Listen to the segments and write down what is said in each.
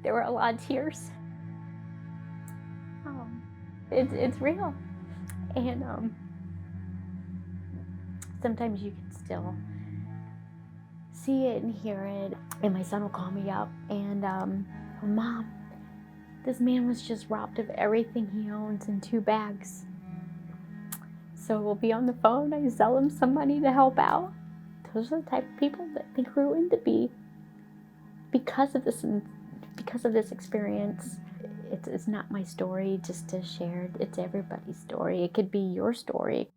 There were a lot of tears. Um, it's real, and sometimes you can still see it and hear it. And my son will call me up and, Mom, this man was just robbed of everything he owns in 2 bags. So we'll be on the phone. I sell him some money to help out. Those are the type of people that they grew into be because of this experience. It's not my story just to share. It's everybody's story. It could be your story.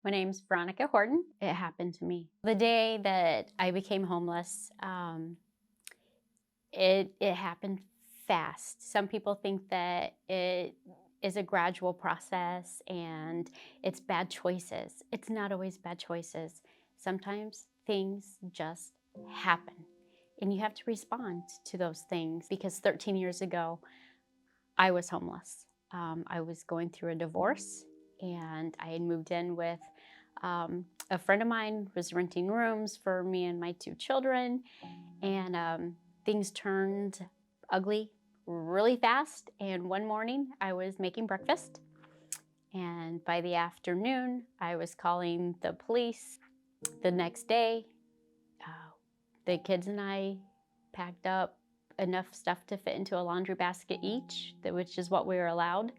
My name's Veronica Horton. It happened to me. The day that I became homeless, it happened fast. Some people think that it is a gradual process and it's bad choices. It's not always bad choices. Sometimes things just happen and you have to respond to those things, because 13 years ago, I was homeless. I was going through a divorce and I had moved in with a friend of mine was renting rooms for me and my 2 children, and things turned ugly really fast. And one morning I was making breakfast, and by the afternoon I was calling the police. The next day, the kids and I packed up enough stuff to fit into a laundry basket each, which is what we were allowed,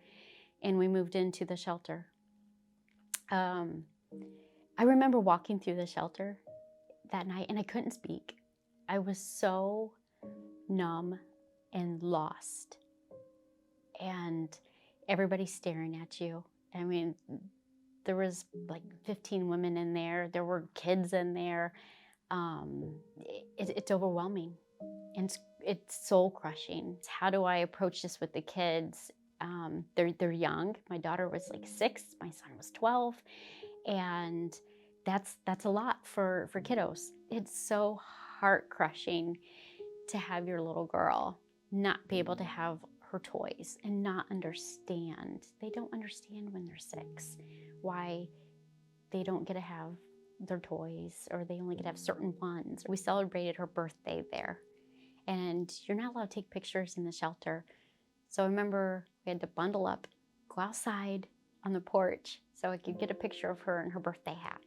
and we moved into the shelter. I remember walking through the shelter that night and I couldn't speak. I was so numb and lost, and everybody's staring at you. I mean, there was like 15 women in there. There were kids in there. It's overwhelming, and it's soul crushing. How do I approach this with the kids? They're young. My daughter was like 6. My son was 12, and that's a lot for kiddos. It's so heart crushing to have your little girl not be able to have her toys and not understand. They don't understand when they're 6 why they don't get to have their toys, or they only get to have certain ones. We celebrated her birthday there, and you're not allowed to take pictures in the shelter. So I remember we had to bundle up, go outside on the porch so I could get a picture of her in her birthday hat.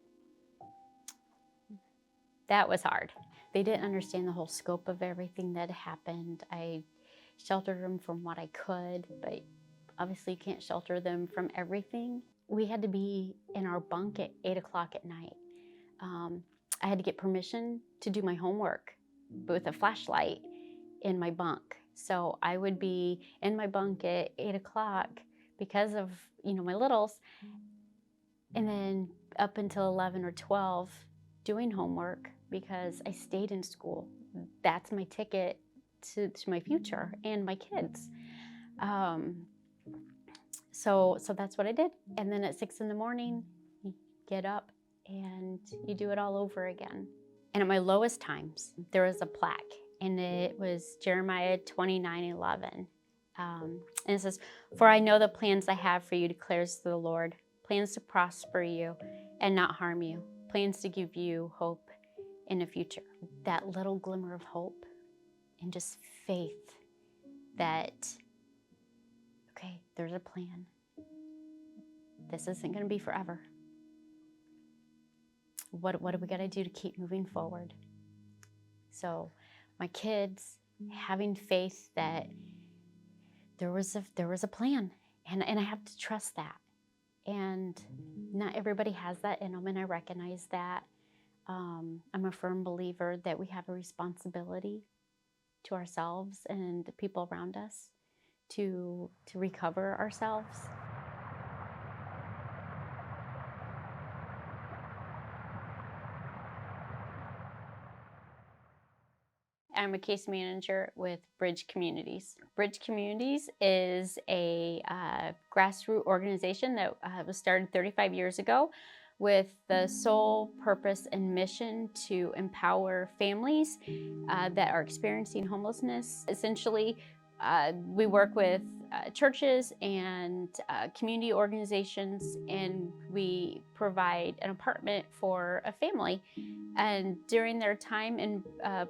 That was hard. They didn't understand the whole scope of everything that happened. I sheltered them from what I could, but obviously you can't shelter them from everything. We had to be in our bunk at 8 o'clock at night. I had to get permission to do my homework with a flashlight in my bunk. So I would be in my bunk at 8 o'clock because of, my littles, and then up until 11 or 12 doing homework because I stayed in school. That's my ticket to my future and my kids. So that's what I did. And then at 6 in the morning, you get up and you do it all over again. And at my lowest times, there was a plaque, and it was Jeremiah 29:11. And it says, "For I know the plans I have for you, declares the Lord, plans to prosper you and not harm you, plans to give you hope in the future." That little glimmer of hope and just faith that, okay, there's a plan. This isn't going to be forever. What do we got to do to keep moving forward? So my kids having faith that there was a plan, and I have to trust that. And not everybody has that in them, and I recognize that. I'm a firm believer that we have a responsibility to ourselves and the people around us to recover ourselves. I'm a case manager with Bridge Communities. Bridge Communities is a grassroots organization that was started 35 years ago with the sole purpose and mission to empower families that are experiencing homelessness. Essentially, we work with churches and community organizations, and we provide an apartment for a family. And during their time in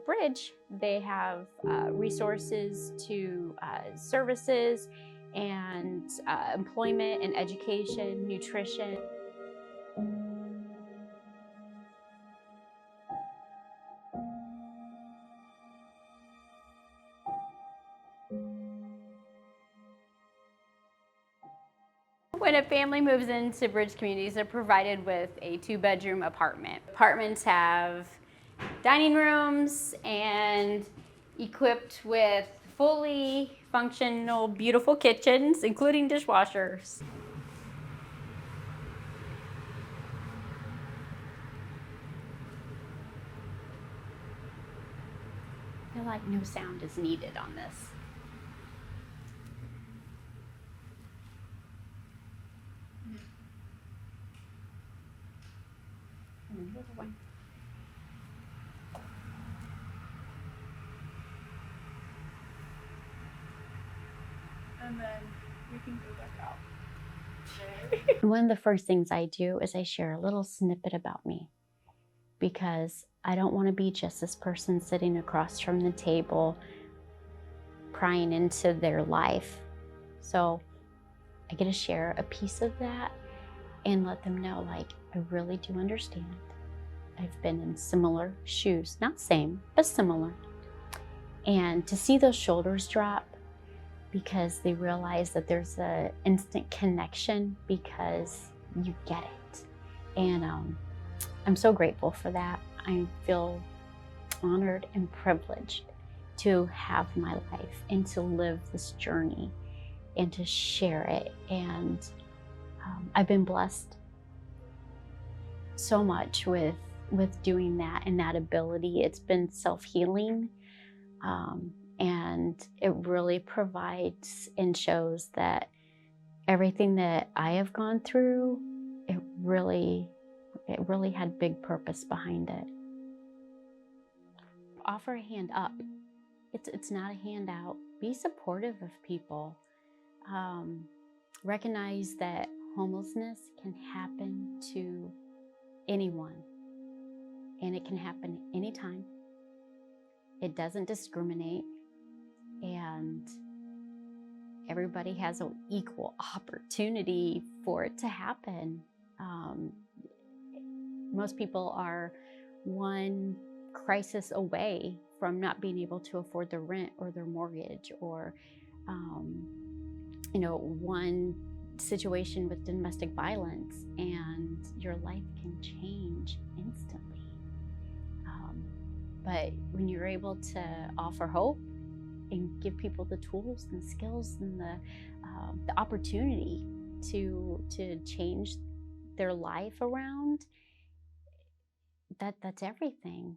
Bridge, they have resources to services and employment and education, nutrition. When a family moves into Bridge Communities, they're provided with a 2-bedroom apartment. Apartments have dining rooms and equipped with fully functional, beautiful kitchens, including dishwashers. I feel like no sound is needed on this. And the other one. And then we can go back out. One of the first things I do is I share a little snippet about me, because I don't want to be just this person sitting across from the table prying into their life. So I get to share a piece of that and let them know, like, I really do understand. I've been in similar shoes, not same, but similar. And to see those shoulders drop because they realize that there's an instant connection because you get it. And I'm so grateful for that. I feel honored and privileged to have my life and to live this journey and to share it. And I've been blessed so much with doing that and that ability. It's been self-healing, and it really provides and shows that everything that I have gone through, it really had big purpose behind it. Offer a hand up. It's not a handout. Be supportive of people. Recognize that homelessness can happen to anyone, and it can happen anytime. It doesn't discriminate, and everybody has an equal opportunity for it to happen. Most people are one crisis away from not being able to afford their rent or their mortgage, or one situation with domestic violence, and your life can change instantly. But when you're able to offer hope and give people the tools and the skills and the opportunity to change their life around, that's everything.